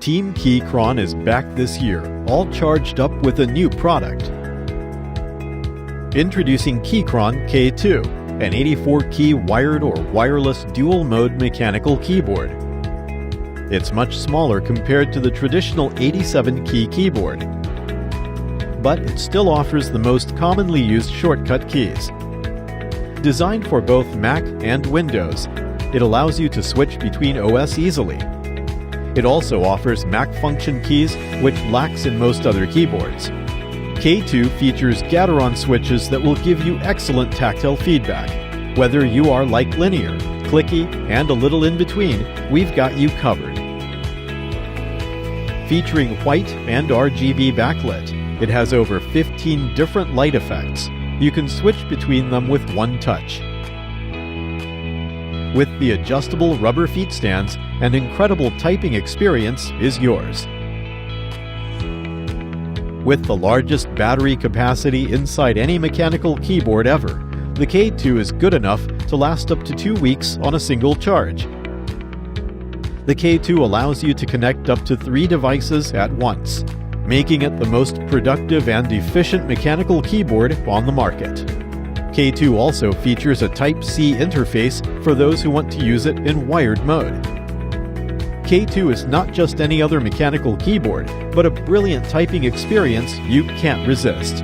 Team Keychron is back this year, all charged up with a new product. Introducing Keychron K2, an 84-key wired or wireless dual-mode mechanical keyboard. It's much smaller compared to the traditional 87-key keyboard, but it still offers the most commonly used shortcut keys. Designed for both Mac and Windows, it allows you to switch between OS easily. It also offers Mac function keys, which lacks in most other keyboards. K2 features Gateron switches that will give you excellent tactile feedback. Whether you are like linear, clicky, and a little in between, we've got you covered. Featuring white and RGB backlit, it has over 15 different light effects. You can switch between them with one touch. With the adjustable rubber feet stands, an incredible typing experience is yours. With the largest battery capacity inside any mechanical keyboard ever, the K2 is good enough to last up to 2 weeks on a single charge. The K2 allows you to connect up to 3 devices at once, making it the most productive and efficient mechanical keyboard on the market. K2 also features a Type-C interface for those who want to use it in wired mode. K2 is not just any other mechanical keyboard, but a brilliant typing experience you can't resist.